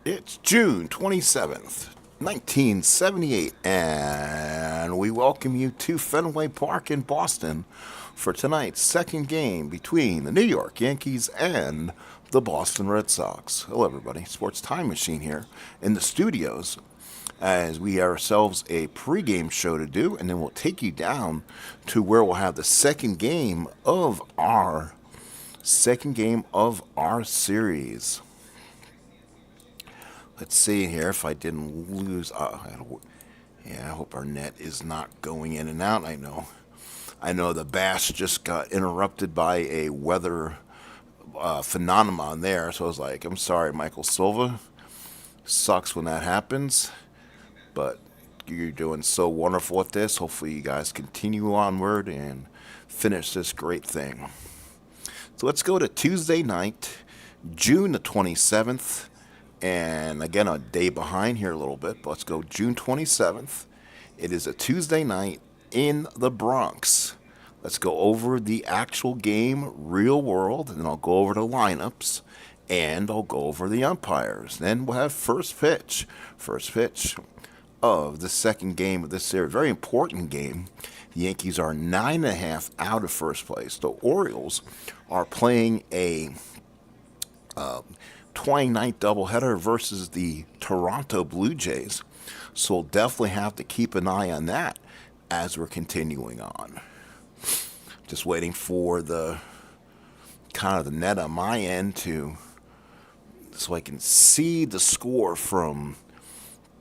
It's June 27th, 1978, and we welcome you to Fenway Park in Boston for tonight's second game between the New York Yankees and the Boston Red Sox. Hello, everybody. Sports Time Machine here in the studios as we ourselves a pregame show to do, and then we'll take you down to where we'll have the second game of our series. Let's see here if I didn't lose. I hope our net is not going in and out. I know the bash just got interrupted by a weather phenomenon there. So I was like, I'm sorry, Michael Silva. Sucks when that happens, but you're doing so wonderful at this. Hopefully, you guys continue onward and finish this great thing. So let's go to Tuesday night, June the 27th. And again, a day behind here a little bit, but let's go June 27th. It is a Tuesday night in the Bronx. Let's go over the actual game, real world, and then I'll go over the lineups, and I'll go over the umpires. Then we'll have first pitch of the second game of this series. Very important game. The Yankees are 9.5 out of first place. The Orioles are playing a 29th doubleheader versus the Toronto Blue Jays. So we'll definitely have to keep an eye on that as we're continuing on. Just waiting for the net on my end so I can see the score from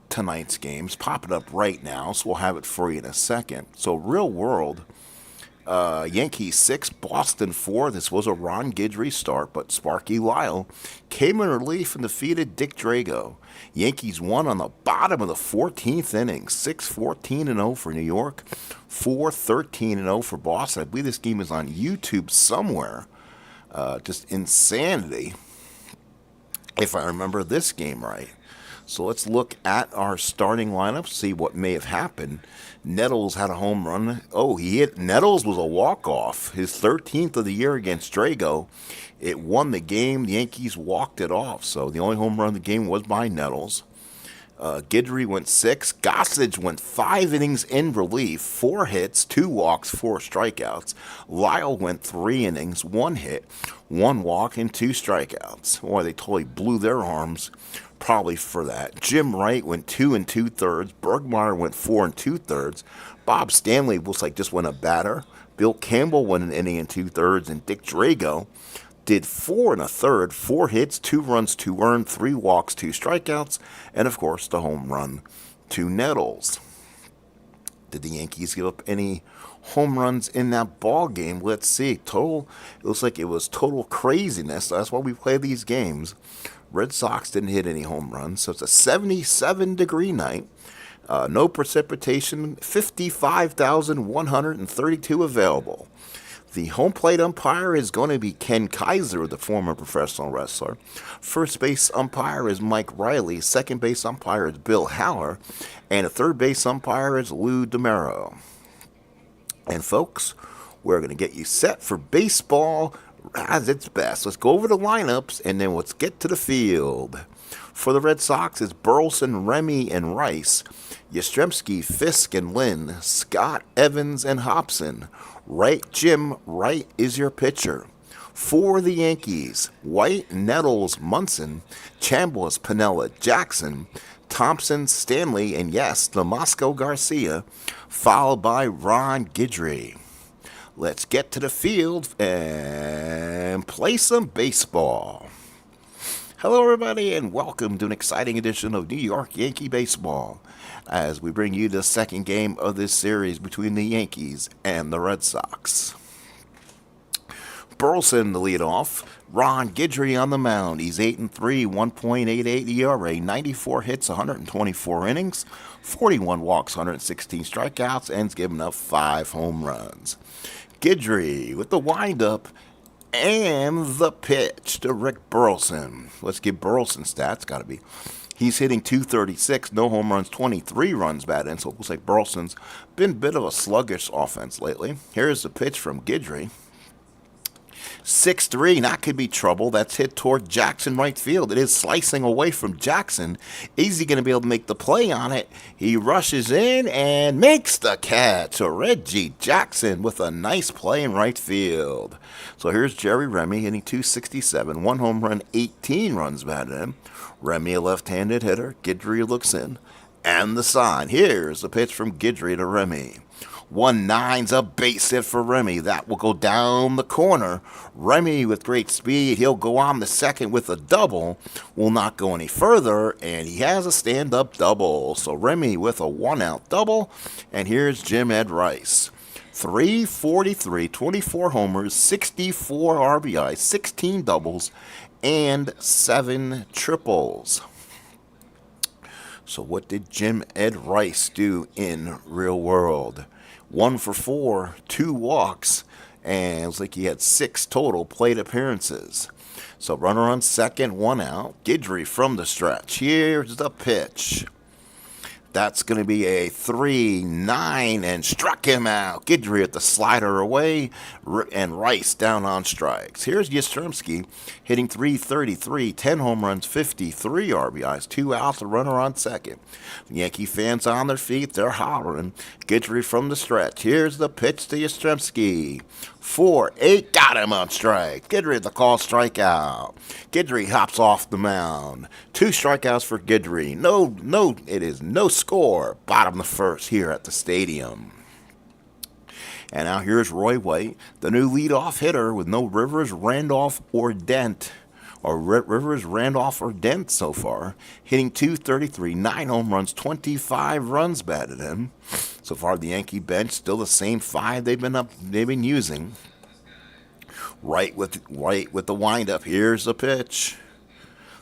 tonight's games. Pop it up right now, so we'll have it for you in a second. So real world, Yankees 6, Boston 4. This was a Ron Guidry start, but Sparky Lyle came in relief and defeated Dick Drago. Yankees won on the bottom of the 14th inning, 6-14-0 for New York, 4-13-0 for Boston. I believe this game is on YouTube somewhere. Just insanity, if I remember this game right. So let's look at our starting lineup, see what may have happened. Nettles had a home run. Nettles was a walk-off. His 13th of the year against Drago. It won the game. The Yankees walked it off. So the only home run of the game was by Nettles. Guidry went 6. Gossage went 5 innings in relief, 4 hits, 2 walks, 4 strikeouts. Lyle went 3 innings, 1 hit, 1 walk, and 2 strikeouts. Boy, they totally blew their arms probably for that. Jim Wright went 2 2/3. Bergmeyer went 4 2/3. Bob Stanley looks like just went a batter. Bill Campbell went an inning and 2/3, and Dick Drago did 4 1/3, 4 hits, 2 runs, 2 earned, 3 walks, 2 strikeouts, and of course the home run to Nettles. Did the Yankees give up any home runs in that ball game? Let's see. It looks like it was total craziness. That's why we play these games. Red Sox didn't hit any home runs, so it's a 77-degree night. No precipitation, 55,132 available. The home plate umpire is going to be Ken Kaiser, the former professional wrestler. First base umpire is Mike Riley. Second base umpire is Bill Haller. And a third base umpire is Lou DeMero. And folks, we're going to get you set for baseball as its best. Let's go over the lineups, and then let's get to the field. For the Red Sox, it's Burleson, Remy, and Rice. Yastrzemski, Fisk, and Lynn. Scott, Evans, and Hobson. Jim Wright is your pitcher. For the Yankees, White, Nettles, Munson, Chambliss, Piniella, Jackson, Thompson, Stanley, and yes, the Moscow Garcia, followed by Ron Guidry. Let's get to the field and play some baseball. Hello, everybody, and welcome to an exciting edition of New York Yankee Baseball as we bring you the second game of this series between the Yankees and the Red Sox. Burleson the leadoff. Ron Guidry on the mound. He's 8-3, 1.88 ERA, 94 hits, 124 innings, 41 walks, 116 strikeouts, and he's given up 5 home runs. Guidry with the windup and the pitch to Rick Burleson. Let's give Burleson stats. Got to be. He's hitting .236, no home runs, 23 runs batted in. So it looks like Burleson's been a bit of a sluggish offense lately. Here's the pitch from Guidry. 6-3, that could be trouble. That's hit toward Jackson right field. It is slicing away from Jackson. Is he going to be able to make the play on it? He rushes in and makes the catch. So Reggie Jackson with a nice play in right field. So here's Jerry Remy hitting 267, 1 home run, 18 runs batted in. Remy, a left-handed hitter. Guidry looks in. And the sign. Here's the pitch from Guidry to Remy. 1-9's a base hit for Remy. That will go down the corner. Remy with great speed. He'll go on the second with a double. Will not go any further. And he has a stand-up double. So Remy with a 1-out double. And here's Jim Ed Rice. 343, 24 homers, 64 RBIs, 16 doubles, and 7 triples. So what did Jim Ed Rice do in real world? 1 for 4, 2 walks, and it was like he had 6 total plate appearances. So runner on second, 1 out. Guidry from the stretch. Here's the pitch. That's going to be a 3-9 and struck him out. Guidry at the slider away and Rice down on strikes. Here's Yastrzemski hitting 333, 10 home runs, 53 RBIs, 2 outs, a runner on second. Yankee fans on their feet, they're hollering. Guidry from the stretch. Here's the pitch to Yastrzemski. 4-8, got him on strike. Guidry the call strikeout. Guidry hops off the mound. 2 strikeouts for Guidry. It is no score. Bottom of the first here at the stadium. And now here's Roy White, the new leadoff hitter with no Rivers, Randolph, or Dent. Rivers, Randolph, or Dent so far. Hitting 233, 9 home runs, 25 runs batted in. So far, the Yankee bench still the same 5 they've been using. Right with the windup. Here's the pitch.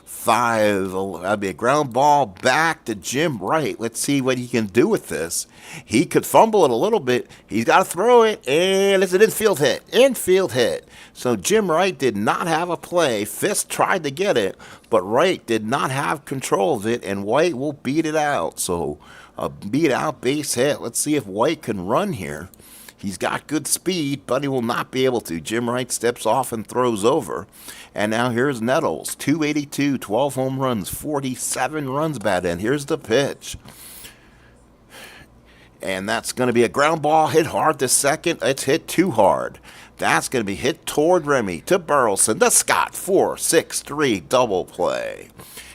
5. That'd be a ground ball back to Jim Wright. Let's see what he can do with this. He could fumble it a little bit. He's got to throw it, and it's an infield hit. Infield hit. So Jim Wright did not have a play. Fisk tried to get it, but Wright did not have control of it, and White will beat it out. So a beat out base hit. Let's see if White can run here. He's got good speed, but he will not be able to. Jim Wright steps off and throws over. And now here's Nettles. 282, 12 home runs, 47 runs batted in. Here's the pitch. And that's going to be a ground ball hit hard to second. It's hit too hard. That's going to be hit toward Remy to Burleson to Scott. 4-6-3 double play.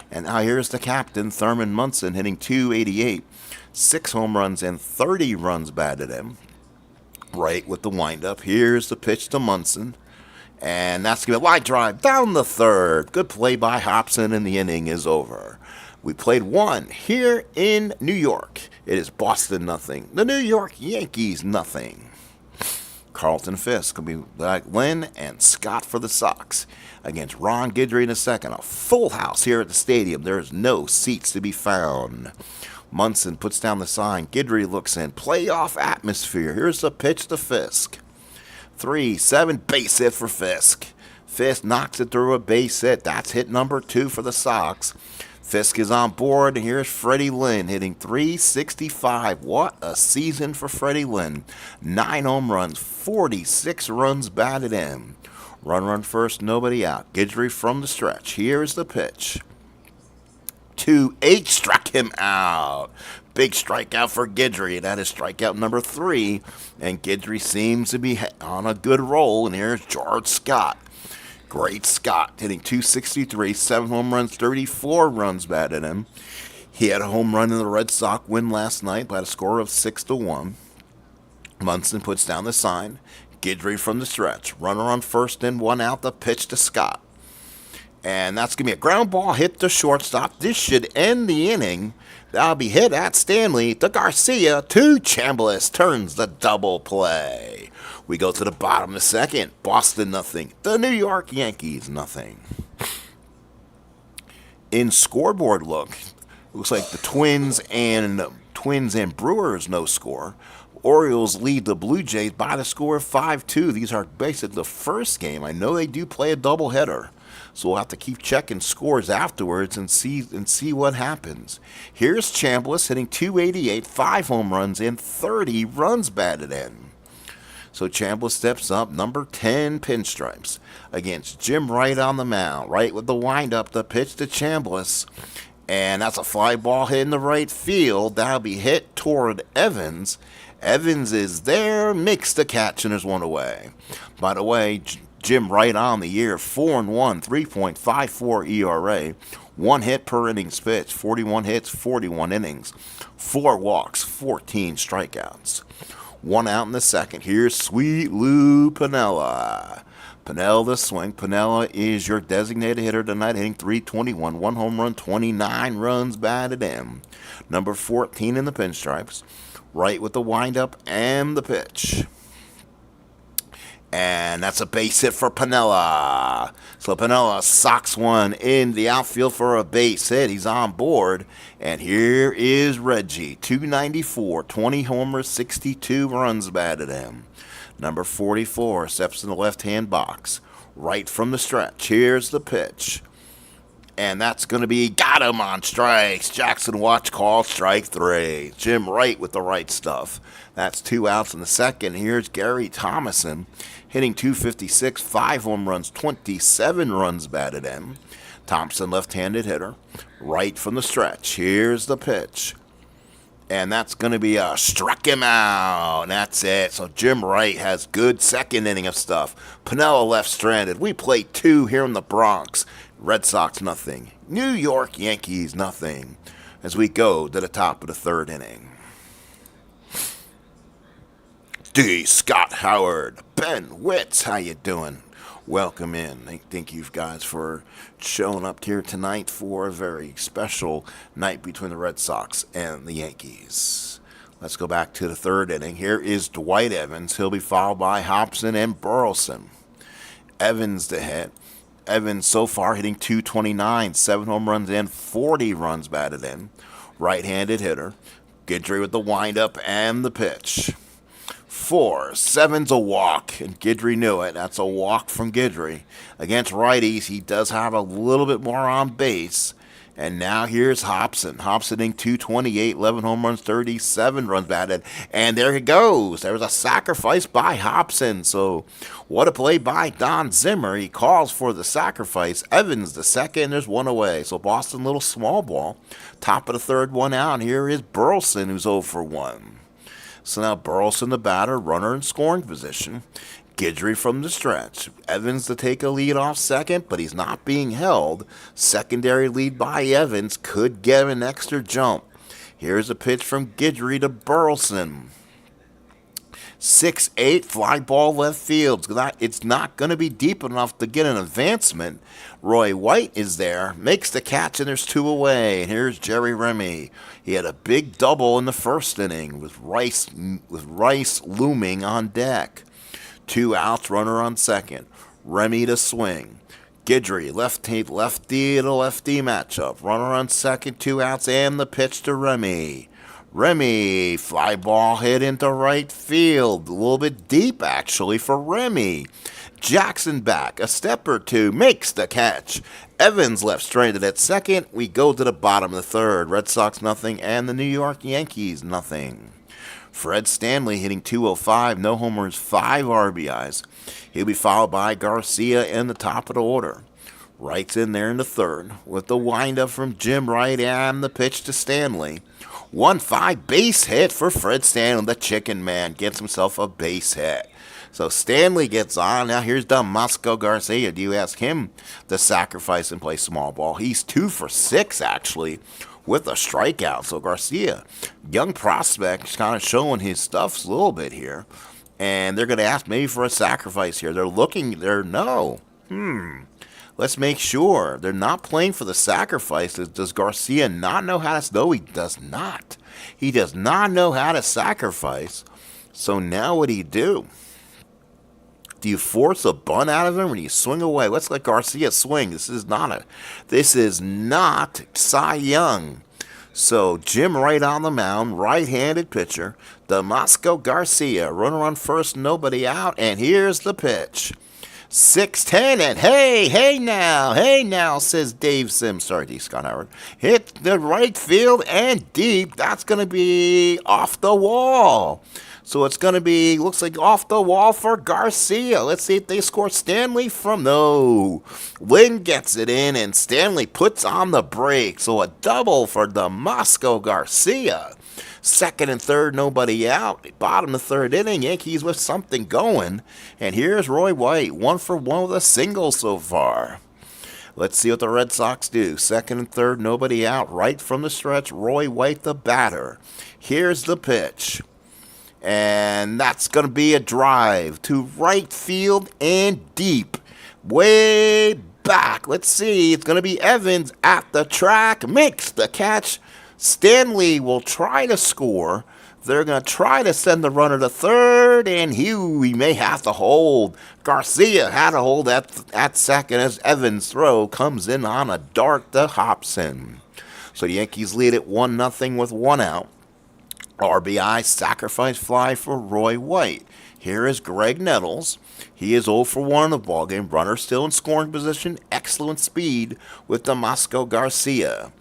And now here's the captain, Thurman Munson, hitting 288. 6 home runs and 30 runs batted in. Right with the windup. Here's the pitch to Munson. And that's going to be a wide drive down the third. Good play by Hobson, and the inning is over. We played 1 here in New York. It is Boston nothing. The New York Yankees nothing. Carlton Fisk will be like Lynn and Scott for the Sox against Ron Guidry in a second. A full house here at the stadium. There is no seats to be found. Munson puts down the sign. Guidry looks in. Playoff atmosphere. Here's the pitch to Fisk. 3-7 base hit for Fisk. Fisk knocks it through a base hit. That's hit number 2 for the Sox. Fisk is on board, and here's Freddie Lynn hitting 365. What a season for Freddie Lynn. 9 home runs, 46 runs batted in. Run first, nobody out. Guidry from the stretch. Here's the pitch. 2-8 struck him out. Big strikeout for Guidry. That is strikeout number 3. And Guidry seems to be on a good roll. And here's George Scott. Great Scott hitting 263, 7 home runs, 34 runs batted in. He had a home run in the Red Sox win last night by a score of 6-1. Munson puts down the sign. Guidry from the stretch. Runner on first and 1 out. The pitch to Scott. And that's going to be a ground ball hit to shortstop. This should end the inning. That'll be hit at Stanley to Garcia to Chambliss. Turns the double play. We go to the bottom of the second. Boston nothing. The New York Yankees nothing. In scoreboard look, looks like the Twins and Brewers no score. Orioles lead the Blue Jays by the score of 5-2. These are basically the first game. I know they do play a doubleheader. So we'll have to keep checking scores afterwards and see what happens. Here's Chambliss hitting 288, 5 home runs, and 30 runs batted in. So Chambliss steps up, number 10 pinstripes, against Jim Wright on the mound. Wright with the windup, the pitch to Chambliss. And that's a fly ball hitting the right field. That'll be hit toward Evans. Evans is there, makes the catch, and there's one away. By the way, Jim Wright on the year, 4-1, 3.54 ERA, 1 hit per innings pitched, 41 hits, 41 innings, 4 walks, 14 strikeouts. 1 out in the second. Here's Sweet Lou Piniella. Piniella the swing. Piniella is your designated hitter tonight, hitting .321, 1 home run, 29 runs batted in. Number 14 in the pinstripes. Right with the windup and the pitch. And that's a base hit for Piniella. So Piniella socks one in the outfield for a base hit. He's on board. And here is Reggie. .294, 20 homers, 62 runs batted in. Number 44 steps in the left-hand box. Right from the stretch. Here's the pitch. And that's going to be, got him on strikes. Jackson Watch call strike 3. Jim Wright with the right stuff. That's 2 outs in the second. Here's Gary Thomason hitting .256, 5 home runs, 27 runs batted in. Thompson, left-handed hitter. Right from the stretch. Here's the pitch. And that's going to be a struck him out. That's it. So Jim Wright has good second inning of stuff. Piniella left stranded. We play 2 here in the Bronx. Red Sox, nothing. New York Yankees, nothing. As we go to the top of the 3rd inning. D. Scott Howard, Ben Witz, how you doing? Welcome in. Thank you guys for showing up here tonight for a very special night between the Red Sox and the Yankees. Let's go back to the 3rd inning. Here is Dwight Evans. He'll be followed by Hobson and Burleson. Evans to hit. Evans so far hitting .229, 7 home runs and 40 runs batted in. Right-handed hitter. Guidry with the windup and the pitch. 4, 7's a walk, and Guidry knew it. That's a walk from Guidry. Against righties, he does have a little bit more on base. And now here's Hobson. Hobson hitting .228, 11 home runs, 37 runs batted. And there he goes. There was a sacrifice by Hobson. So what a play by Don Zimmer. He calls for the sacrifice. Evans the second. There's one away. So Boston, little small ball. Top of the 3rd, 1 out. Here is Burleson, who's 0 for 1. So now Burleson, the batter, runner in scoring position. Guidry from the stretch. Evans to take a lead off second, but he's not being held. Secondary lead by Evans could get an extra jump. Here's a pitch from Guidry to Burleson. 6-8 fly ball left field. It's not going to be deep enough to get an advancement. Roy White is there, makes the catch, and there's 2 away. And here's Jerry Remy. He had a big double in the 1st inning with Rice looming on deck. 2 outs, runner on second. Remy to swing. Guidry, lefty to lefty matchup. Runner on second, 2 outs, and the pitch to Remy. Remy, fly ball hit into right field. A little bit deep, actually, for Remy. Jackson back, a step or 2, makes the catch. Evans left stranded at second. We go to the bottom of the 3rd. Red Sox, nothing, and the New York Yankees, nothing. Fred Stanley hitting .205, no homers, 5 RBIs. He'll be followed by Garcia in the top of the order. Wright's in there in the 3rd with the windup from Jim Wright and the pitch to Stanley. 1-5 base hit for Fred Stanley. The chicken man gets himself a base hit. So Stanley gets on. Now here's Damasco Garcia. Do you ask him to sacrifice and play small ball? He's 2 for 6, actually, with a strikeout. So Garcia, young prospect, kind of showing his stuff a little bit here. And they're going to ask maybe for a sacrifice here. Let's make sure. They're not playing for the sacrifice. Does Garcia not know how to? No, he does not. He does not know how to sacrifice. So now what do you do? Do you force a bunt out of him or do you swing away? Let's let Garcia swing. This is not Cy Young. So Jim Wright on the mound, right-handed pitcher. Damasco Garcia, runner on first, nobody out, and here's the pitch. 6-10, and hey now, says Dave Sims. Sorry, D. Scott Howard. Hit the right field and deep. That's going to be off the wall. So it's going to be, looks like off the wall for Garcia. Let's see if they score. Stanley from, no. Lynn gets it in, and Stanley puts on the brake. So a double for Damasco Garcia. Second and third, nobody out. Bottom of the third inning, Yankees with something going. And here's Roy White, 1 for 1 with a single so far. Let's see what the Red Sox do. Second and third, nobody out. Right from the stretch, Roy White, the batter. Here's the pitch. And that's going to be a drive to right field and deep. Way back. Let's see. It's going to be Evans at the track. Makes the catch. Stanley will try to score. They're going to try to send the runner to third, and he may have to hold. Garcia had to hold at second as Evans' throw comes in on a dart to Hobson. So the Yankees lead it 1-0 with 1 out. RBI sacrifice fly for Roy White. Here is Greg Nettles. He is 0 for 1 in the ballgame. Runner still in scoring position. Excellent speed with Damasco Garcia.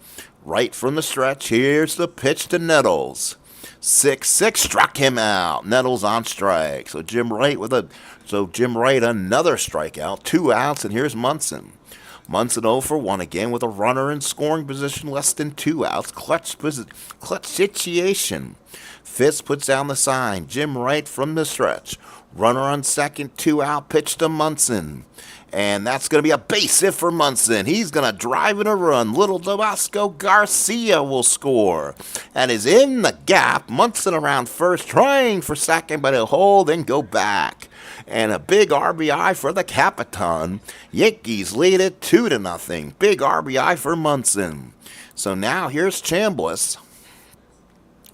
Right from the stretch, here's the pitch to Nettles. 6-6 struck him out. Nettles on strike. So Jim Wright another strikeout. 2 outs, and here's Munson. Munson 0 for 1 again with a runner in scoring position, less than 2 outs. Clutch situation. Fisk puts down the sign. Jim Wright from the stretch. Runner on second, 2 out, pitch to Munson. And that's going to be a base hit for Munson. He's going to drive in a run. Little Damasco Garcia will score. And is in the gap. Munson around first, trying for second, but he'll hold and go back. And a big RBI for the Capitan. Yankees lead it 2-0. Big RBI for Munson. So now here's Chambliss.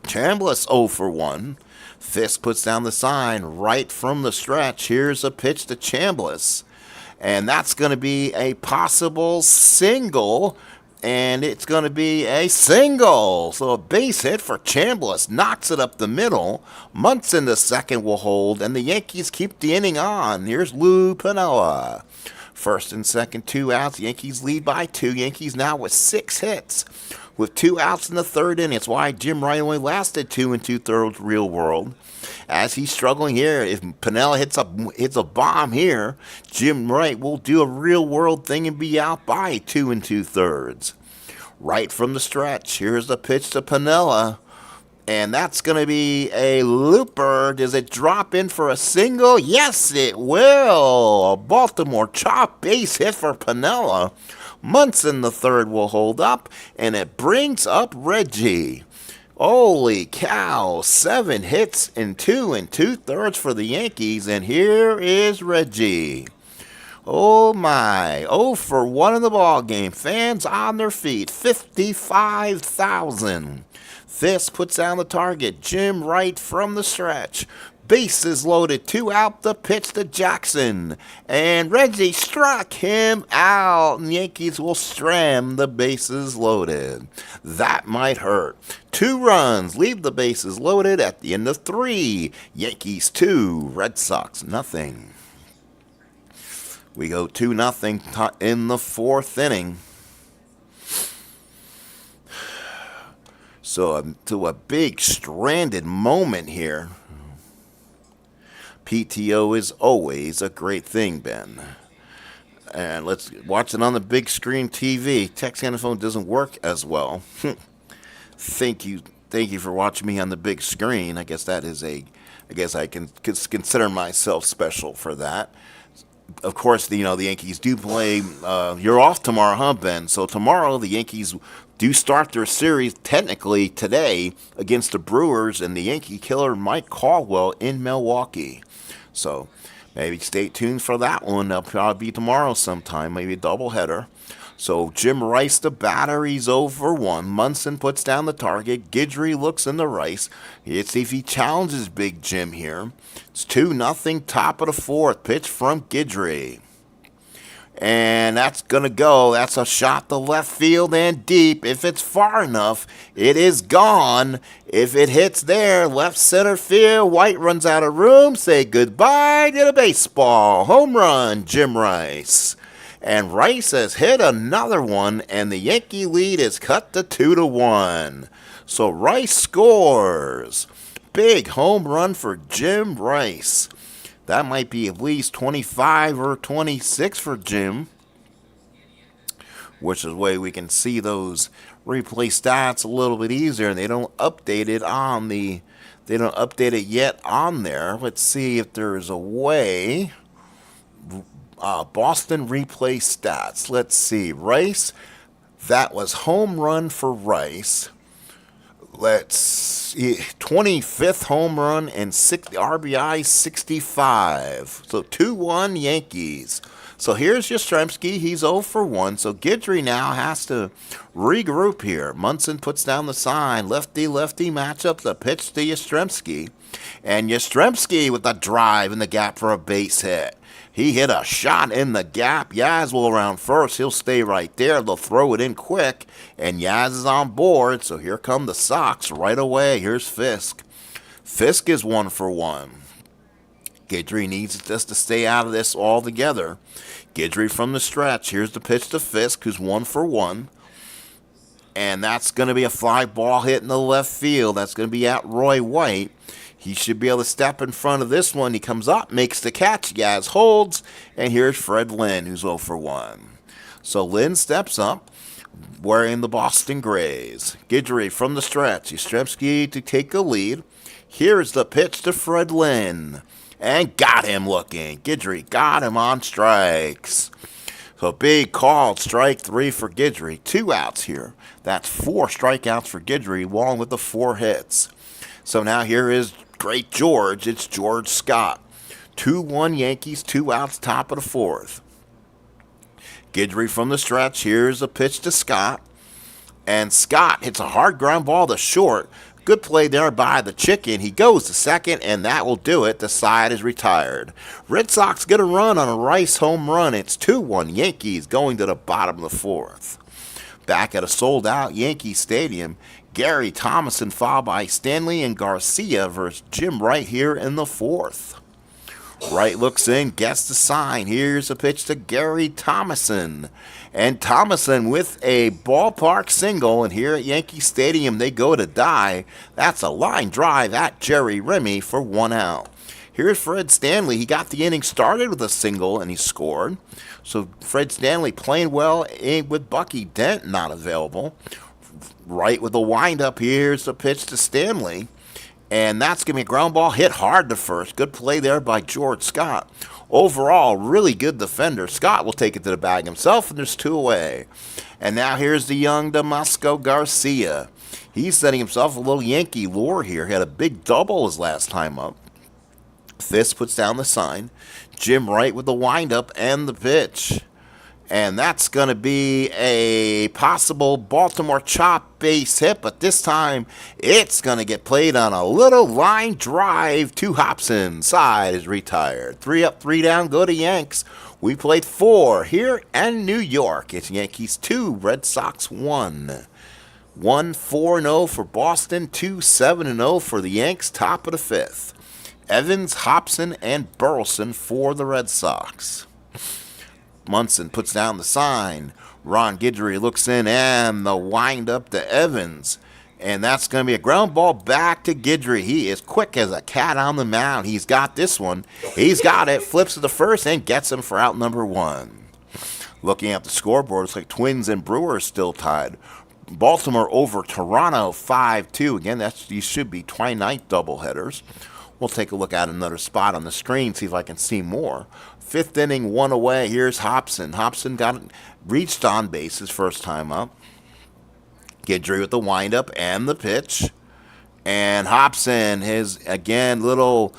Chambliss 0 for 1. Fisk puts down the sign right from the stretch. Here's a pitch to Chambliss. And that's going to be a possible single. And it's going to be a single. So a base hit for Chambliss. Knocks it up the middle. Munson the second will hold. And the Yankees keep the inning on. Here's Lou Piniella. First and second, 2 outs. Yankees lead by 2. Yankees now with 6 hits. With 2 outs in the third inning. It's why Jim Wright only lasted 2 2/3 real world. As he's struggling here, if Piniella hits a bomb here, Jim Wright will do a real world thing and be out by 2 2/3. Right from the stretch, here's the pitch to Piniella. And that's going to be a looper. Does it drop in for a single? Yes, it will. A Baltimore chop base hit for Piniella. Munson the third will hold up, and it brings up Reggie. Holy cow, 7 hits in 2 2/3 for the Yankees, and here is Reggie. Oh my, 0 for 1 in the ball game. Fans on their feet, 55,000. Fisk puts down the target. Jim Wright from the stretch. Bases loaded, 2 out, the pitch to Jackson. And Reggie struck him out. And the Yankees will stram the bases loaded. That might hurt. 2 runs leave the bases loaded at the end of 3. Yankees 2, Red Sox nothing. We go 2-0 in the 4th inning. So to a big stranded moment here. PTO is always a great thing, Ben. And let's watch it on the big screen TV. Text on the phone doesn't work as well. Thank you for watching me on the big screen. I guess I can consider myself special for that. Of course, the Yankees do play. You're off tomorrow, huh, Ben? So tomorrow the Yankees do start their series technically today against the Brewers and the Yankee killer Mike Caldwell in Milwaukee. So maybe stay tuned for that one. That'll probably be tomorrow sometime, maybe a doubleheader. So Jim Rice, the batter, he's 0 for 1. Munson puts down the target. Guidry looks in the Rice. Let's see if he challenges Big Jim here. It's 2-0, top of the 4th. Pitch from Guidry. And that's going to go. That's a shot to left field and deep. If it's far enough, it is gone. If it hits there, left center field, White runs out of room. Say goodbye to the baseball. Home run, Jim Rice. And Rice has hit another one, and the Yankee lead is cut to 2-1. So Rice scores. big home run for Jim Rice. That might be at least 25 or 26 for Jim, which is the way we can see those replay stats a little bit easier. They don't update it on the, they don't update it yet on there. Let's see if there's a way. Boston replay stats. Let's see. Rice, that was home run for Rice. Let's see. 25th home run and RBI 65. So 2-1 Yankees. So here's Yastrzemski. He's 0 for 1. So Guidry now has to regroup here. Munson puts down the sign. Lefty-lefty matchup. The pitch to Yastrzemski. And Yastrzemski with the drive in the gap for a base hit. He hit a shot in the gap. Yaz will around first. He'll stay right there. They'll throw it in quick. And Yaz is on board. So here come the Sox right away. Here's Fisk. Fisk is 1 for 1. Guidry needs just to stay out of this altogether. Guidry from the stretch. Here's the pitch to Fisk, who's 1 for 1. And that's going to be a fly ball hit in the left field. That's going to be at Roy White. He should be able to step in front of this one. He comes up, makes the catch. Yaz holds. And here's Fred Lynn, who's 0 for 1. So Lynn steps up, wearing the Boston Grays. Guidry from the stretch. Yastrzemski to take a lead. Here's the pitch to Fred Lynn. And got him looking. Guidry got him on strikes. So big called strike 3 for Guidry. 2 outs here. That's 4 strikeouts for Guidry, along with the 4 hits. So now here is Great George. It's George Scott. 2-1 Yankees, 2 outs, top of the 4th. Guidry from the stretch. Here's a pitch to Scott. And Scott hits a hard ground ball to short. Good play there by the chicken. He goes to second, and that will do it. The side is retired. Red Sox get a run on a Rice home run. It's 2-1 Yankees going to the bottom of the 4th. Back at a sold-out Yankee Stadium, Gary Thomason followed by Stanley and Garcia versus Jim Wright here in the 4th. Wright looks in, gets the sign. Here's a pitch to Gary Thomason. And Thomason with a ballpark single. And here at Yankee Stadium, they go to die. That's a line drive at Jerry Remy for 1 out. Here's Fred Stanley. He got the inning started with a single, and he scored. So Fred Stanley playing well with Bucky Dent not available. Wright with a windup. Here's the pitch to Stanley. And that's going to be a ground ball hit hard to first. Good play there by George Scott. Overall, really good defender. Scott will take it to the bag himself, and there's 2 away. And now here's the young Damasco Garcia. He's setting himself a little Yankee lure here. He had a big double his last time up. Fisk puts down the sign. Jim Wright with the windup and the pitch. And that's going to be a possible Baltimore chop base hit, but this time it's going to get played on a little line drive to Hobson. Side is retired. 3 up, 3 down, go to Yanks. We played 4 here in New York. It's Yankees 2, Red Sox 1. 1-4-0 for Boston, 2-7-0 for the Yanks, top of the 5th. Evans, Hobson, and Burleson for the Red Sox. Munson puts down the sign. Ron Guidry looks in, and the wind up to Evans. And that's going to be a ground ball back to Guidry. He is quick as a cat on the mound. He's got this one. He's got it. Flips to the first and gets him for out number 1. Looking at the scoreboard, it's like Twins and Brewers still tied. Baltimore over Toronto 5-2. Again, these should be twilight doubleheaders. We'll take a look at another spot on the screen, see if I can see more. 5th inning, 1 away. Here's Hobson. Hobson reached on base his first time up. Guidry with the windup and the pitch. And Hobson, his, again, little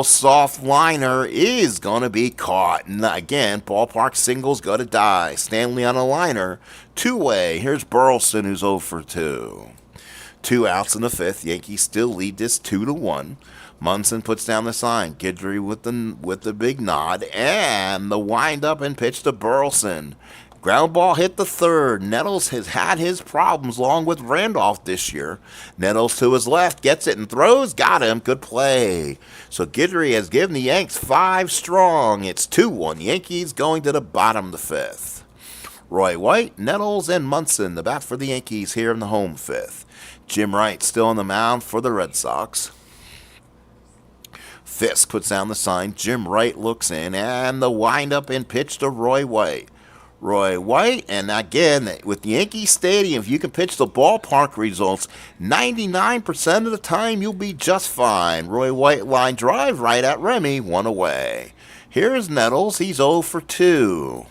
soft liner is going to be caught. And again, ballpark singles go to die. Stanley on a liner. 2-way. Here's Burleson, who's 0 for 2. 2 outs in the 5th. Yankees still lead this 2-1. Munson puts down the sign. Guidry with the big nod. And the wind-up and pitch to Burleson. Ground ball hit the 3rd. Nettles has had his problems along with Randolph this year. Nettles to his left, gets it and throws. Got him. Good play. So Guidry has given the Yanks 5 strong. It's 2-1 Yankees going to the bottom of the 5th. Roy White, Nettles, and Munson, the bat for the Yankees here in the home 5th. Jim Wright still on the mound for the Red Sox. Fisk puts down the sign. Jim Wright looks in, and the windup and pitch to Roy White. Roy White, and again, with Yankee Stadium, if you can pitch the ballpark results, 99% of the time you'll be just fine. Roy White line drive right at Remy, 1 away. Here's Nettles, he's 0 for 2.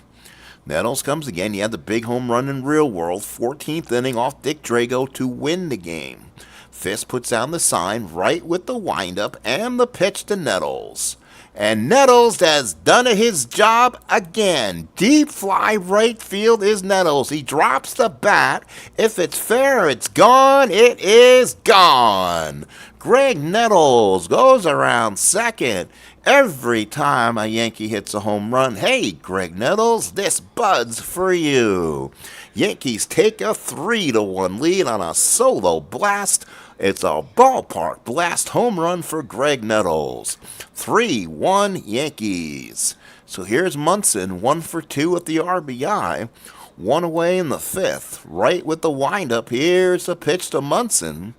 Nettles comes again, he had the big home run in real world, 14th inning off Dick Drago to win the game. Fisk puts down the sign, right with the windup and the pitch to Nettles. And Nettles has done his job again. Deep fly right field is Nettles. He drops the bat. If it's fair, it's gone. It is gone. Greg Nettles goes around second. Every time a Yankee hits a home run, hey, Greg Nettles, this bud's for you. Yankees take a 3-1 lead on a solo blast. It's a ballpark blast home run for Greg Nettles. 3-1 Yankees. So here's Munson, 1 for 2 at the RBI. 1 away in the 5th. Right with the windup, here's a pitch to Munson.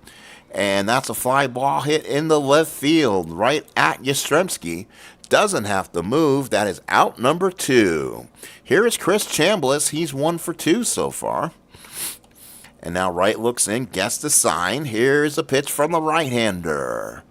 And that's a fly ball hit in the left field, right at Yastrzemski. Doesn't have to move. That is out number 2. Here is Chris Chambliss. He's 1 for 2 so far. And now Wright looks in, gets the sign. Here's a pitch from the right-hander.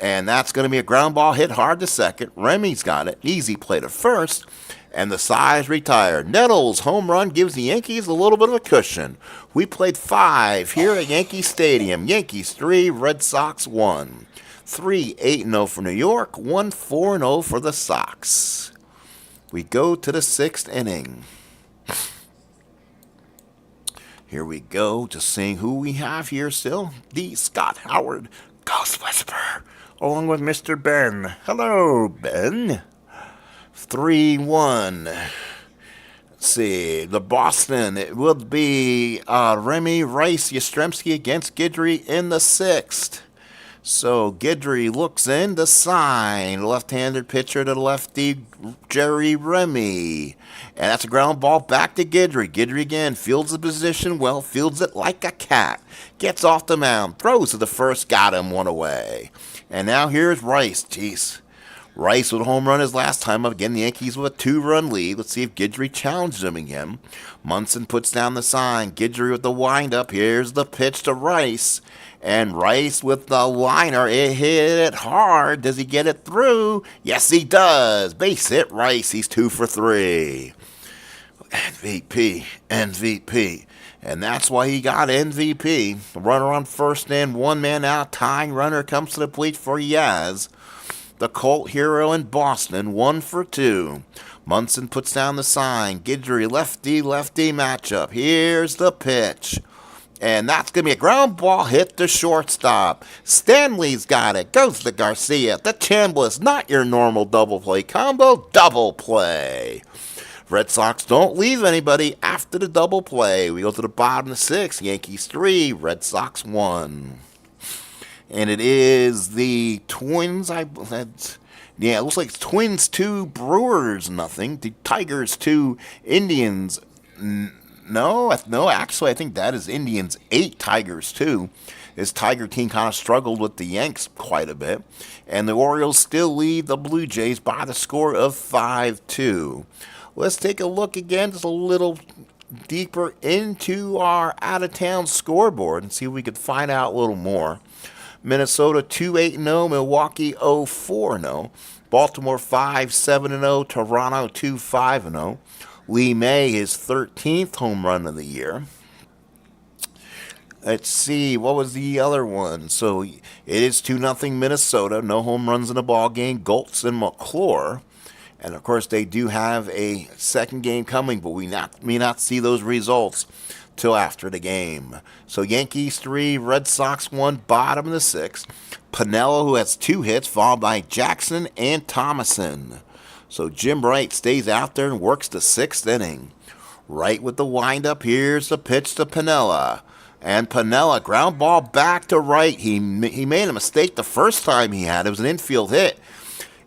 And that's going to be a ground ball hit hard to second. Remy's got it. Easy play to first. And the side's retired. Nettles' home run gives the Yankees a little bit of a cushion. We played 5 here at Yankee Stadium. Yankees 3, Red Sox 1. 3 8-0 for New York, 1 4-0 for the Sox. We go to the 6th inning. Here we go, just seeing who we have here still. The Scott Howard Ghost Whisperer, along with Mr. Ben. Hello, Ben. 3-1. Let's see, the Boston, it will be Remy, Rice, Yastrzemski against Guidry in the 6th. So Guidry looks in the sign. Left-handed pitcher to the lefty, Jerry Remy. And that's a ground ball back to Guidry. Guidry again fields the position well, fields it like a cat. Gets off the mound, throws to the first, got him, 1 away. And now here's Rice. Jeez. Rice with a home run his last time up. Again, the Yankees with a 2-run lead. Let's see if Guidry challenges him again. Munson puts down the sign. Guidry with the windup. Here's the pitch to Rice. And Rice with the liner. It hit it hard. Does he get it through? Yes, he does. Base hit Rice. He's 2 for 3. MVP. MVP. And that's why he got MVP. Runner on first and 1 man out. Tying runner comes to the plate for Yaz. The Colt hero in Boston, 1 for 2. Munson puts down the sign. Guidry, lefty matchup. Here's the pitch. And that's going to be a ground ball hit to shortstop. Stanley's got it. Goes to Garcia. The Chambliss, not your normal double play combo. Double play. Red Sox don't leave anybody after the double play. We go to the bottom of the 6th. Yankees 3, Red Sox 1. And it is the Twins. It looks like it's Twins 2, Brewers nothing. The Tigers 2, Indians. No, actually, I think that is Indians 8, Tigers 2. This Tiger team kind of struggled with the Yanks quite a bit. And the Orioles still lead the Blue Jays by the score of 5-2. Let's take a look again, just a little deeper into our out-of-town scoreboard and see if we could find out a little more. Minnesota 2-8-0, Milwaukee 0-4-0, Baltimore 5-7-0, Toronto 2-5-0. Lee May, his 13th home run of the year. Let's see, what was the other one? So it is 2-0 Minnesota, no home runs in the ball game. Goltz and McClure. And of course, they do have a second game coming, but we may not see those results till after the game. So Yankees 3, Red Sox 1, bottom of the 6th. Piniella, who has 2 hits, followed by Jackson and Thomason. So Jim Wright stays out there and works the 6th inning. Wright with the windup. Here's the pitch to Piniella. And Piniella, ground ball back to Wright. He made a mistake the first time he had. It was an infield hit.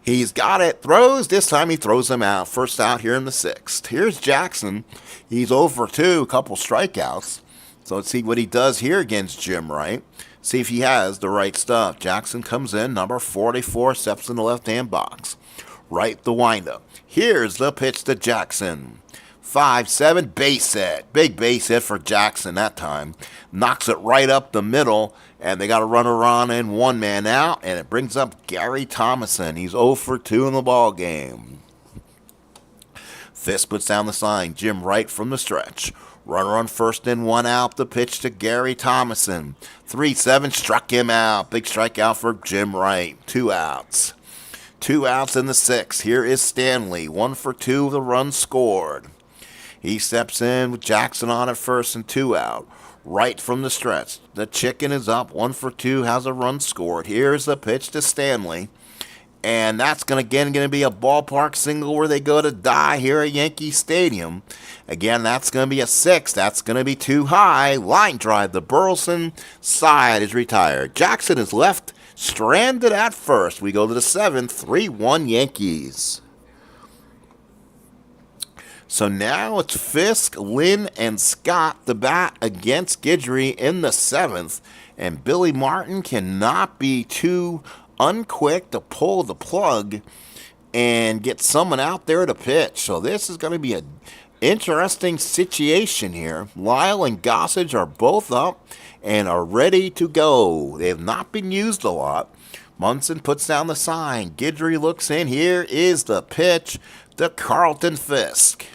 He's got it, throws. This time he throws him out. First out here in the 6th. Here's Jackson. He's 0 for 2, a couple strikeouts. So let's see what he does here against Jim Wright. See if he has the right stuff. Jackson comes in, number 44, steps in the left-hand box. Right the windup. Here's the pitch to Jackson. 5-7, base hit. Big base hit for Jackson that time. Knocks it right up the middle, and they got a runner on in, one man out, and it brings up Gary Thomason. He's 0 for 2 in the ball game. Fisk puts down the sign. Jim Wright from the stretch. Runner on first and one out. The pitch to Gary Thomason. 3-7, struck him out. Big strikeout for Jim Wright. 2 outs. 2 outs in the 6th. Here is Stanley. 1 for 2, the run scored. He steps in with Jackson on at first and 2 out. Right from the stretch. The chicken is up. 1 for 2, has a run scored. Here's the pitch to Stanley. And that's going to be a ballpark single where they go to die here at Yankee Stadium. Again, that's going to be a 6. That's going to be too high. Line drive. The Burleson side is retired. Jackson is left stranded at first. We go to the 7th. 3-1 Yankees. So now it's Fisk, Lynn, and Scott the bat against Guidry in the 7th. And Billy Martin cannot be too unquick to pull the plug and get someone out there to pitch. So this is going to be an interesting situation here. Lyle and Gossage are both up and are ready to go. They have not been used a lot. Munson puts down the sign. Guidry looks in. Here is the pitch to Carlton Fisk.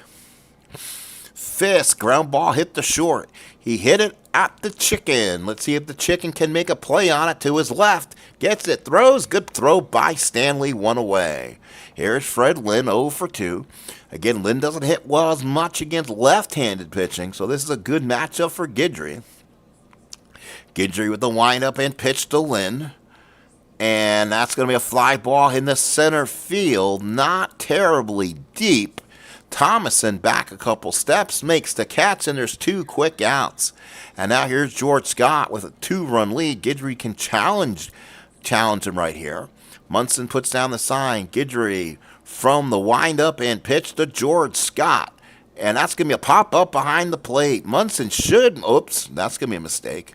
Fisk, ground ball hit the short. He hit it at the chicken. Let's see if the chicken can make a play on it to his left. Gets it, throws. Good throw by Stanley, 1 away. Here's Fred Lynn, 0 for 2. Again, Lynn doesn't hit well as much against left-handed pitching, so this is a good matchup for Guidry. Guidry with the windup and pitch to Lynn. And that's going to be a fly ball in the center field. Not terribly deep. Thomason back a couple steps, makes the catch, and there's 2 quick outs. And now here's George Scott with a 2-run lead. Guidry can challenge him right here. Munson puts down the sign. Guidry from the windup and pitch to George Scott. And that's going to be a pop-up behind the plate. Munson should, oops, that's going to be a mistake.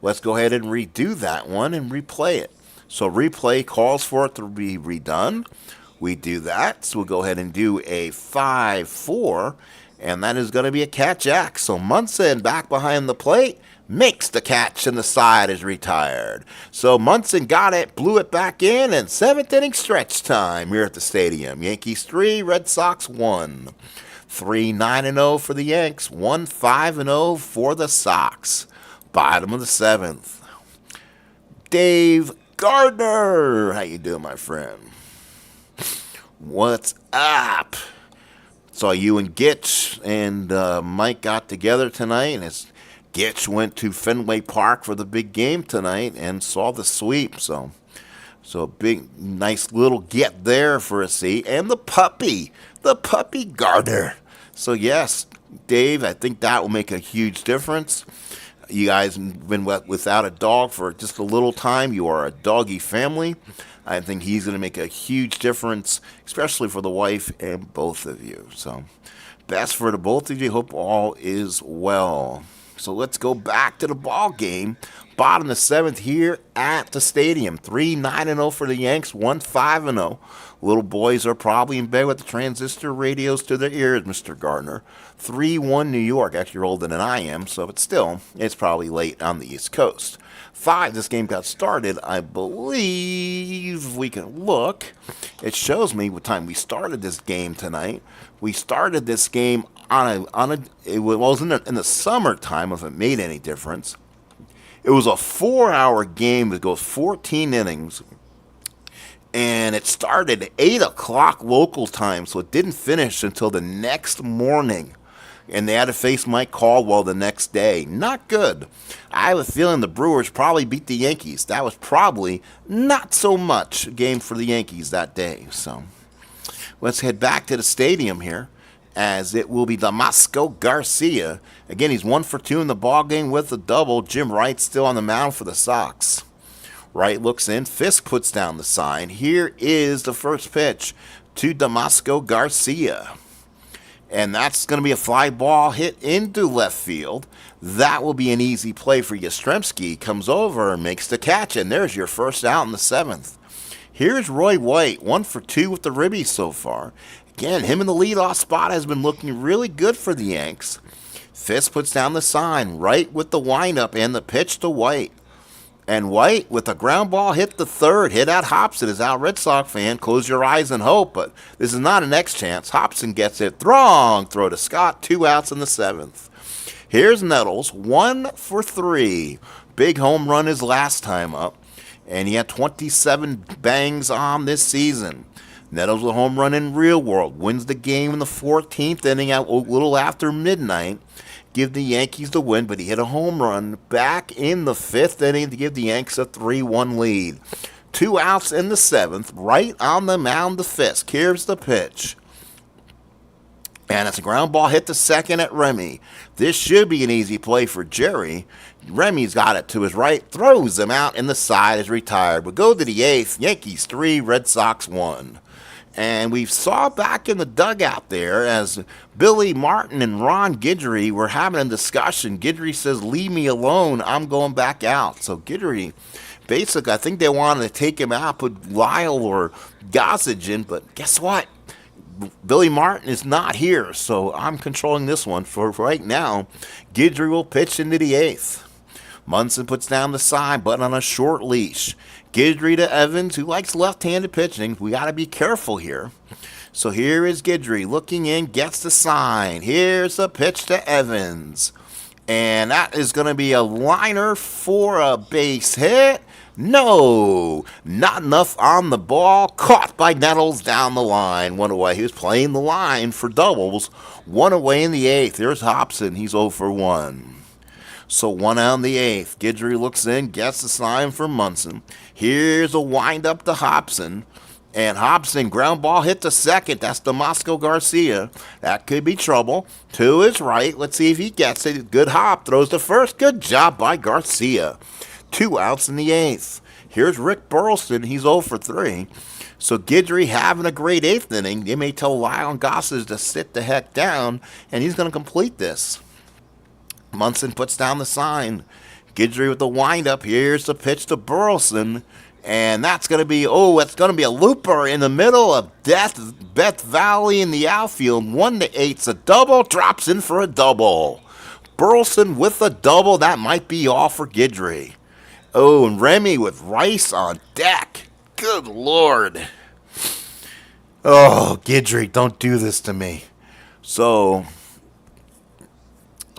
Let's go ahead and redo that one and replay it. So replay calls for it to be redone. We do that, so we'll go ahead and do a 5-4, and that is going to be a catch X. So Munson back behind the plate, makes the catch, and the side is retired. So Munson got it, blew it back in, and 7th inning stretch time here at the stadium. Yankees 3, Red Sox 1. 3-9-0 for the Yanks, 1-5-0 for the Sox. Bottom of the 7th. Dave Gardner, how you doing, my friend? What's up? Saw you and Gitch and Mike got together tonight, and Gitch went to Fenway Park for the big game tonight and saw the sweep. So big, nice little get there for a seat. And the puppy Gardner. So yes, Dave, I think that will make a huge difference. You guys have been without a dog for just a little time. You are a doggy family. I think he's going to make a huge difference, especially for the wife and both of you. So, best for the both of you. Hope all is well. So, let's go back to the ball game. Bottom of the 7th here at the stadium. 3-9-0 for the Yanks, 1-5-0. Little boys are probably in bed with the transistor radios to their ears, Mr. Gardner. 3-1 New York. Actually, you're older than I am, so but still, it's probably late on the East Coast. 5, this game got started, I believe we can look. It shows me what time we started this game tonight. We started this game it was in the summertime, if it made any difference. It was a 4-hour game that goes 14 innings. And it started at 8 o'clock local time, so it didn't finish until the next morning. And they had to face Mike Caldwell the next day. Not good. I have a feeling the Brewers probably beat the Yankees. That was probably not so much a game for the Yankees that day. So let's head back to the stadium here, as it will be Damasco Garcia. Again, he's 1 for 2 in the ballgame with a double. Jim Wright still on the mound for the Sox. Wright looks in. Fisk puts down the sign. Here is the first pitch to Damasco Garcia. And that's going to be a fly ball hit into left field. That will be an easy play for Yastrzemski. Comes over and makes the catch, and there's your first out in the 7th. Here's Roy White, 1 for 2 with the ribbies so far. Again, him in the leadoff spot has been looking really good for the Yanks. Fisk puts down the sign, right with the windup and the pitch to White. And White, with a ground ball, hit the third. Hit out Hobson. As out Red Sox fan, close your eyes and hope. But this is not a next chance. Hobson gets it. Wrong throw to Scott. 2 outs in the 7th. Here's Nettles, 1 for 3. Big home run his last time up. And he had 27 bangs on this season. Nettles with a home run in real world. Wins the game in the 14th inning at a little after midnight. Give the Yankees the win, but he hit a home run back in the 5th inning to give the Yanks a 3-1 lead. 2 outs in the 7th, right on the mound to Fisk. Here's the pitch. And it's a ground ball hit to second at Remy. This should be an easy play for Jerry. Remy's got it to his right, throws him out in the side, is retired. We'll go to the 8th. Yankees 3, Red Sox 1. And we saw back in the dugout there as Billy Martin and Ron Guidry were having a discussion. Guidry says, leave me alone, I'm going back out. So Guidry, basically, I think they wanted to take him out, put Lyle or Gossage in, but guess what? Billy Martin is not here, so I'm controlling this one for right now. Guidry will pitch into the 8th. Munson puts down the side, but on a short leash. Guidry to Evans, who likes left-handed pitching. We got to be careful here. So here is Guidry looking in, gets the sign. Here's the pitch to Evans. And that is going to be a liner for a base hit. No, not enough on the ball. Caught by Nettles down the line. 1 away. He was playing the line for doubles. 1 away in the 8th. There's Hobson. He's 0 for 1. So 1 out in the 8th. Guidry looks in, gets the sign for Munson. Here's a windup to Hobson. And Hobson, ground ball hit to second. That's Damasco Garcia. That could be trouble. To his right. Let's see if he gets it. Good hop. Throws to first. Good job by Garcia. 2 outs in the 8th. Here's Rick Burleson. He's 0 for 3. So Guidry having a great 8th inning. They may tell Lyle and Gossage to sit the heck down, and he's going to complete this. Munson puts down the sign. Guidry with the windup. Here's the pitch to Burleson. And that's going to be, it's going to be a looper in the middle of Death Valley in the outfield. 1 to 8's a double. Drops in for a double. Burleson with a double. That might be all for Guidry. Oh, and Remy with Rice on deck. Good Lord. Oh, Guidry, don't do this to me. So,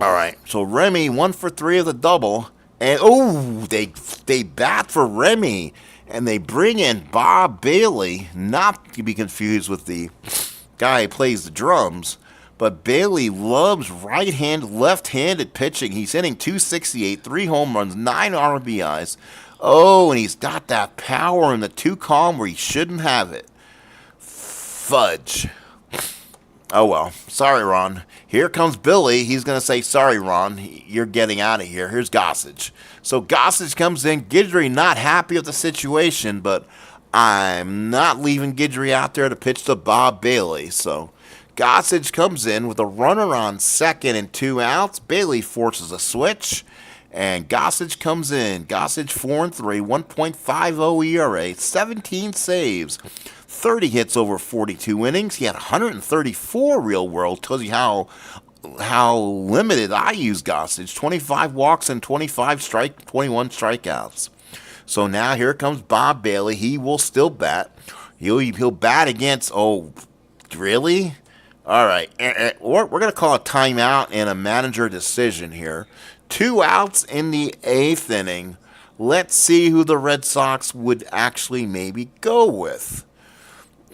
all right. So Remy, 1 for 3 of the double. And, they bat for Remy. And they bring in Bob Bailey, not to be confused with the guy who plays the drums. But Bailey loves left-handed pitching. He's hitting .268, 3 home runs, 9 RBIs. Oh, and he's got that power in the 2 column where he shouldn't have it. Fudge. Oh, well. Sorry, Ron. Here comes Billy. He's going to say, sorry, Ron. You're getting out of here. Here's Gossage. So Gossage comes in. Guidry not happy with the situation, but I'm not leaving Guidry out there to pitch to Bob Bailey. So Gossage comes in with a runner on second and 2 outs. Bailey forces a switch, and Gossage comes in. Gossage 4 and 3, 1.50 ERA, 17 saves, 30 hits over 42 innings. He had 134 real world. Tells you how limited I use Gossage. 25 walks and 21 strikeouts. So now here comes Bob Bailey. He will still bat. He'll bat against. Oh, really? All right, we're going to call a timeout and a manager decision here. 2 outs in the 8th inning. Let's see who the Red Sox would actually maybe go with.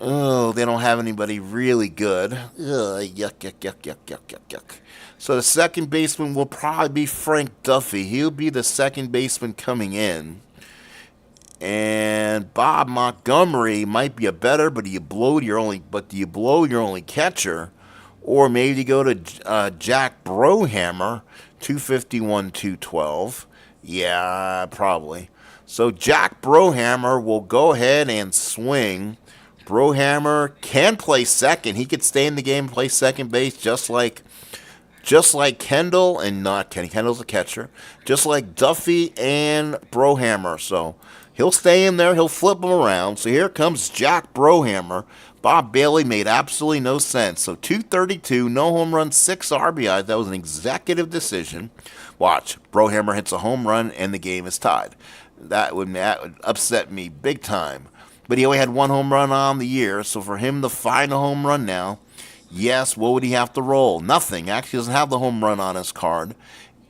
Oh, they don't have anybody really good. Yuck. So the second baseman will probably be Frank Duffy. He'll be the second baseman coming in. And Bob Montgomery might be a better, but do you blow your only catcher? Or maybe you go to Jack Brohammer, 251, 212. Yeah, probably. So Jack Brohammer will go ahead and swing Brohammer can play second. He could stay in the game and play second base just like Kendall, and not Kenny Kendall's a catcher, just like Duffy and Brohammer. So he'll stay in there. He'll flip them around. So here comes Jack Brohammer. Bob Bailey made absolutely no sense. So 232, no home run, 6 RBI. That was an executive decision. Watch, Brohammer hits a home run, and the game is tied. That would upset me big time. But he only had 1 home run on the year, so for him to find a home run now, yes, what would he have to roll? Nothing. Actually doesn't have the home run on his card.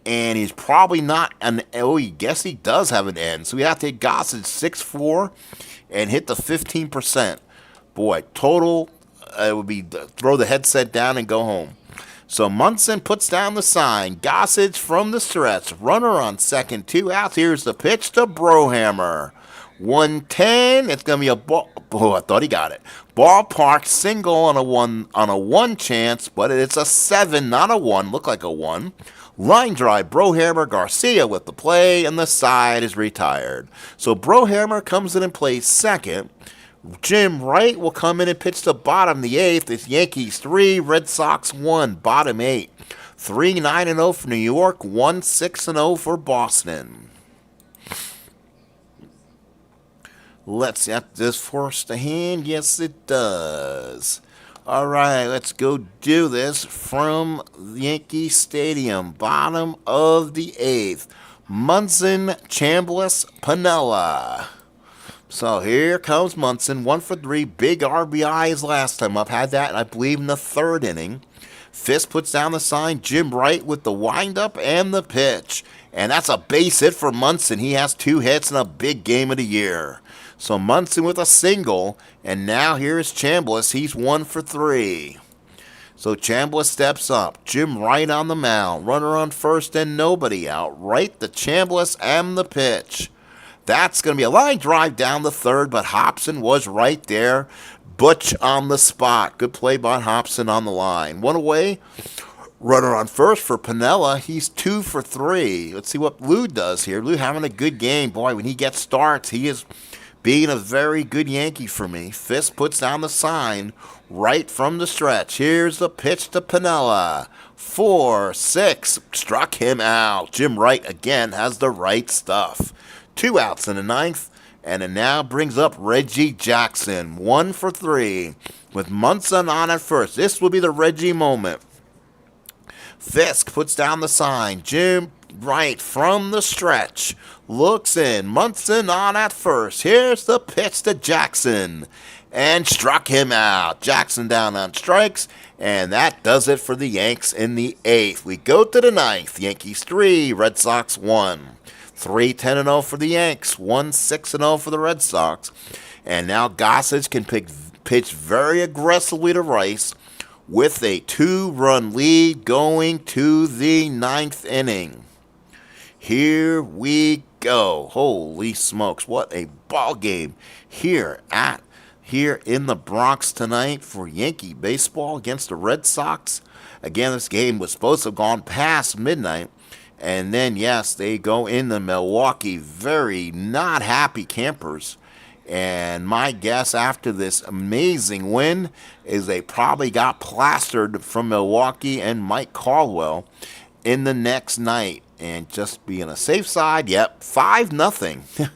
And he's probably not an... Oh, I guess he does have an N. So we have to hit Gossage 6-4 and hit the 15%. Boy, total, it would be throw the headset down and go home. So Munson puts down the sign. Gossage from the stretch. Runner on second, 2 outs. Here's the pitch to Brohammer. 110. It's gonna be a ball. Oh, I thought he got it. Ballpark single on a one chance, but it's a 7, not a 1. Look like a 1. Line drive. Brohammer, Garcia with the play, and the side is retired. So Brohammer comes in and plays second. Jim Wright will come in and pitch the bottom the 8th. It's Yankees 3, Red Sox 1, bottom 8. 3-9-0 for New York, 1-6-0 for Boston. Let's see, this force the hand. Yes, it does. All right, let's go do this from Yankee Stadium, bottom of the 8th. Munson, Chambliss, Piniella. So here comes Munson, 1 for 3, big RBIs last time up. Had that, I believe, in the 3rd inning. Fisk puts down the sign. Jim Wright with the windup and the pitch. And that's a base hit for Munson. He has 2 hits in a big game of the year. So Munson with a single, and now here's Chambliss. He's 1 for 3. So Chambliss steps up. Jim Wright on the mound. Runner on first and nobody out. Wright, the Chambliss, and the pitch. That's going to be a line drive down the 3rd, but Hobson was right there. Butch on the spot. Good play by Hobson on the line. 1 away. Runner on first for Piniella. He's 2 for 3. Let's see what Lou does here. Lou having a good game. Boy, when he gets starts, he is being a very good Yankee for me. Fisk puts down the sign right from the stretch. Here's the pitch to Piniella. 4-6. Struck him out. Jim Wright again has the right stuff. 2 outs in the 9th, and it now brings up Reggie Jackson, 1 for 3, with Munson on at first. This will be the Reggie moment. Fisk puts down the sign. Jim Wright from the stretch looks in. Munson on at first. Here's the pitch to Jackson, and struck him out. Jackson down on strikes, and that does it for the Yanks in the 8th. We go to the 9th. Yankees 3, Red Sox 1. 3-10-0 for the Yanks, 1-6-0 for the Red Sox. And now Gossage can pitch very aggressively to Rice with a 2-run lead going to the 9th inning. Here we go. Holy smokes, what a ball game here in the Bronx tonight for Yankee baseball against the Red Sox. Again, this game was supposed to have gone past midnight. And then, yes, they go into Milwaukee, very not happy campers. And my guess after this amazing win is they probably got plastered from Milwaukee and Mike Caldwell in the next night. And just being a safe side, yep, 5-0.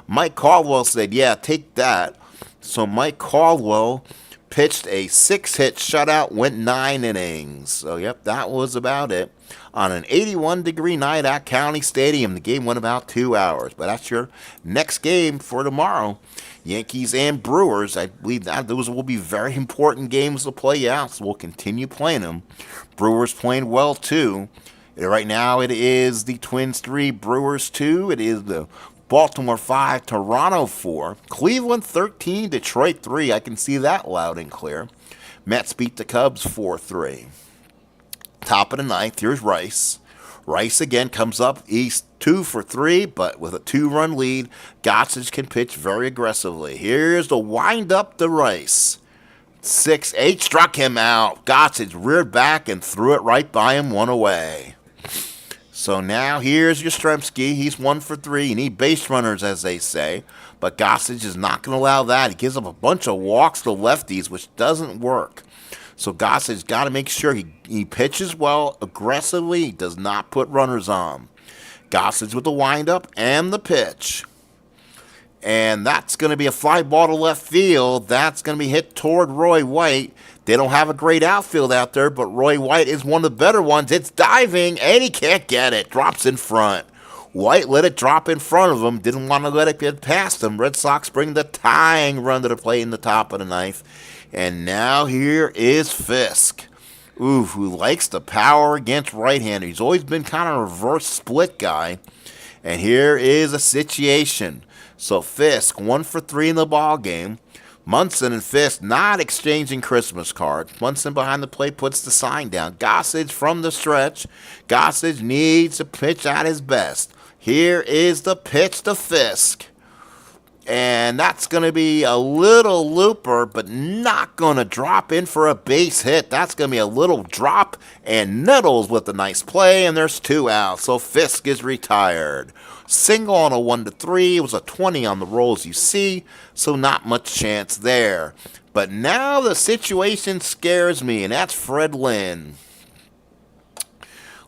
Mike Caldwell said, yeah, take that. So Mike Caldwell pitched a 6-hit shutout, went 9 innings. So, yep, that was about it. On an 81-degree night at County Stadium, the game went about 2 hours. But that's your next game for tomorrow. Yankees and Brewers. I believe that those will be very important games to play out, so we'll continue playing them. Brewers playing well, too. Right now, it is the Twins 3, Brewers 2. It is the Baltimore 5, Toronto 4. Cleveland 13, Detroit 3. I can see that loud and clear. Mets beat the Cubs 4-3. Top of the 9th, here's Rice. Rice again comes up. He's 2 for 3, but with a 2-run lead, Gossage can pitch very aggressively. Here's the wind-up to Rice. 6-8, struck him out. Gossage reared back and threw it right by him, 1 away. So now here's Yastrzemski. He's 1 for 3. You need base runners, as they say. But Gossage is not going to allow that. He gives up a bunch of walks to lefties, which doesn't work. So Gossage got to make sure he pitches well, aggressively. He does not put runners on. Gossage with the windup and the pitch. And that's going to be a fly ball to left field. That's going to be hit toward Roy White. They don't have a great outfield out there, but Roy White is one of the better ones. It's diving, and he can't get it. Drops in front. White let it drop in front of him. Didn't want to let it get past him. Red Sox bring the tying run to the plate in the top of the ninth. And now here is Fisk. Ooh, who likes the power against right-hander. He's always been kind of a reverse split guy. And here is a situation. So Fisk, 1 for 3 in the ball game. Munson and Fisk not exchanging Christmas cards. Munson behind the plate puts the sign down. Gossage from the stretch. Gossage needs to pitch at his best. Here is the pitch to Fisk. And that's going to be a little looper, but not going to drop in for a base hit. That's going to be a little drop, and Nettles with a nice play, and there's 2 outs. So Fisk is retired. Single on a 1-3. It was a 20 on the roll, as you see, so not much chance there. But now the situation scares me, and that's Fred Lynn.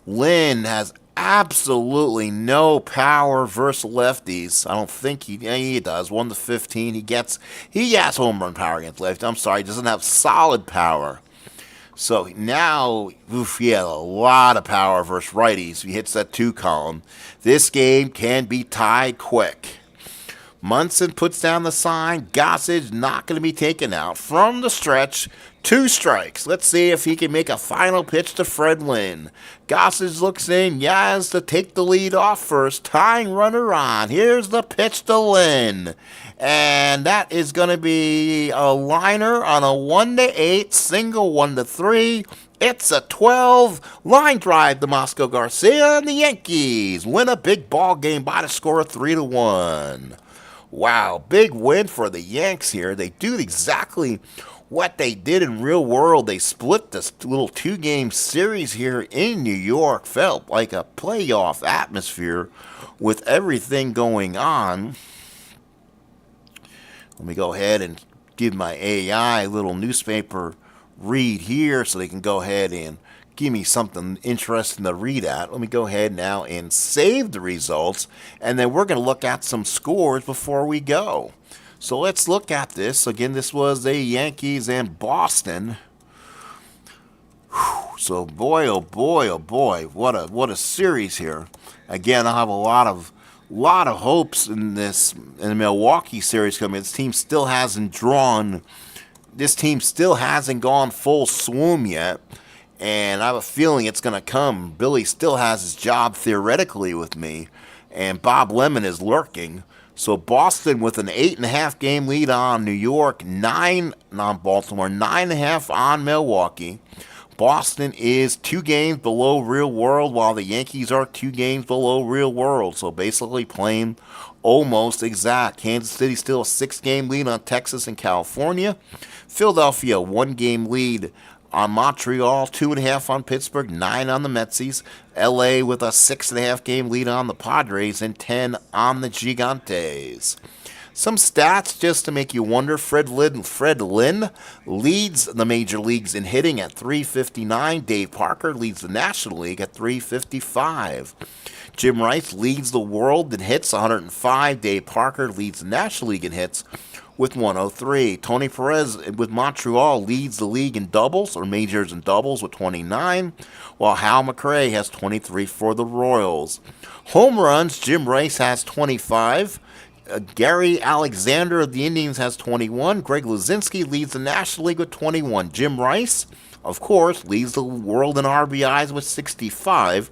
Lynn has absolutely no power versus lefties. I don't think he does. 1-15. He has home run power against lefties. I'm sorry, he doesn't have solid power. So now, he had a lot of power versus righties. He hits that 2 column. This game can be tied quick. Munson puts down the sign. Gossage not going to be taken out. From the stretch, 2 strikes. Let's see if he can make a final pitch to Fred Lynn. Gossage looks in. Yaz to take the lead off first. Tying runner on. Here's the pitch to Lynn. And that is going to be a liner on a 1-8, single 1-3. It's a 12 line drive to Moscow Garcia, and the Yankees win a big ball game by the score of 3-1. Wow, big win for the Yanks here. They do exactly what they did in real world. They split this little 2-game series here in New York. Felt like a playoff atmosphere with everything going on. Let me go ahead and give my AI a little newspaper read here so they can go ahead and give me something interesting to read at. Let me go ahead now and save the results, and then we're going to look at some scores before we go. So let's look at this. Again, this was the Yankees and Boston. Whew. So boy, oh boy, oh boy, what a series here. Again, I have a lot of hopes in the Milwaukee series coming. This team still hasn't gone full swoon yet, and I have a feeling it's going to come. Billy still has his job theoretically with me, and Bob Lemon is lurking. So Boston with an 8.5 game lead on New York, 9 on Baltimore, 9.5 on Milwaukee. Boston is 2 games below real world, while the Yankees are 2 games below real world. So basically playing almost exact. Kansas City still a 6-game lead on Texas and California. Philadelphia 1-game lead on Montreal, 2.5 on Pittsburgh, 9 on the Metsies. LA with a 6.5 game lead on the Padres and 10 on the Gigantes. Some stats just to make you wonder. Fred Lynn leads the major leagues in hitting at .359. Dave Parker leads the National League at .355. Jim Rice leads the world in hits, 105. Dave Parker leads the National League in hits with 103. Tony Perez with Montreal leads the league in doubles, or majors in doubles, with 29, while Hal McRae has 23 for the Royals. Home runs, Jim Rice has 25. Gary Alexander of the Indians has 21. Greg Luzinski leads the National League with 21. Jim Rice, of course, leads the world in RBIs with 65.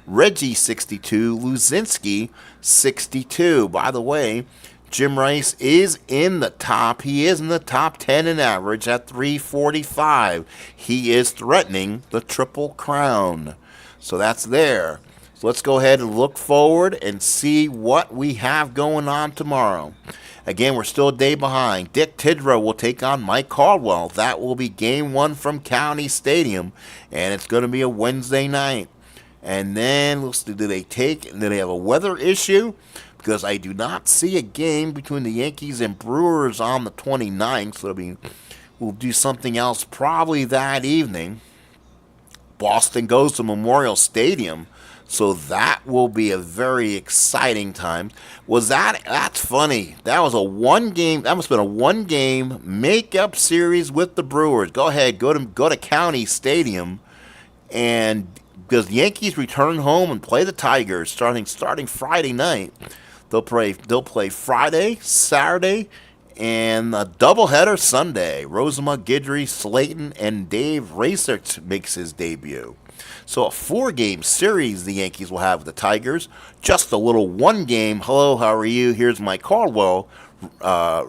Reggie, 62. Luzinski, 62. By the way, Jim Rice is in the top. He is in the top 10 in average at .345. He is threatening the Triple Crown. So that's there. So let's go ahead and look forward and see what we have going on tomorrow. Again, we're still a day behind. Dick Tidrow will take on Mike Caldwell. That will be Game 1 from County Stadium, and it's going to be a Wednesday night. And then we'll see, do they have a weather issue? Because I do not see a game between the Yankees and Brewers on the 29th. So we'll do something else probably that evening. Boston goes to Memorial Stadium, so that will be a very exciting time. That's funny. That was a one game. That must have been a one game makeup series with the Brewers. Go ahead, go to County Stadium, and because the Yankees return home and play the Tigers starting Friday night. They'll play Friday, Saturday, and a doubleheader Sunday. Rozema, Guidry, Slayton, and Dave Racert makes his debut. So a 4-game series the Yankees will have with the Tigers. Just a little one game. Hello, how are you? Here's Mike Caldwell. I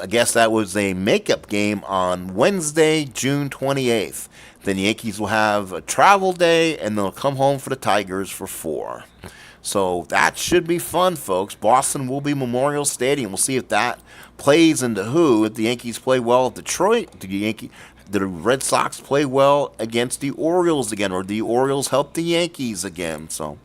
guess that was a makeup game on Wednesday, June 28th. Then the Yankees will have a travel day, and they'll come home for the Tigers for 4. So that should be fun, folks. Boston will be Memorial Stadium. We'll see if that plays into who. If the Yankees play well at Detroit, the Red Sox play well against the Orioles again, or the Orioles help the Yankees again. So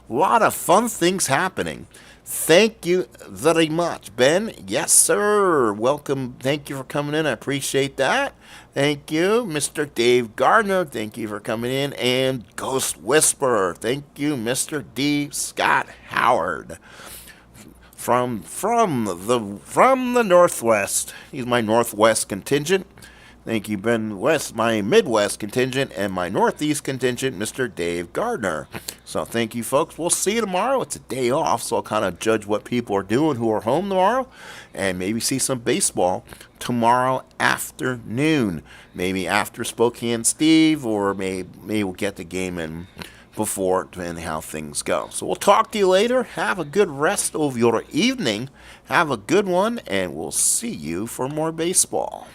a lot of fun things happening. Thank you very much, Ben. Yes, sir. Welcome. Thank you for coming in. I appreciate that. Thank you, Mr. Dave Gardner. Thank you for coming in. And Ghost Whisperer. Thank you, Mr. D. Scott Howard. From the Northwest. He's my Northwest contingent. Thank you, Ben West, my Midwest contingent, and my Northeast contingent, Mr. Dave Gardner. So thank you, folks. We'll see you tomorrow. It's a day off, so I'll kind of judge what people are doing who are home tomorrow, and maybe see some baseball tomorrow afternoon. Maybe after Spokane Steve, or maybe we'll get the game in before, depending how things go. So we'll talk to you later. Have a good rest of your evening. Have a good one, and we'll see you for more baseball.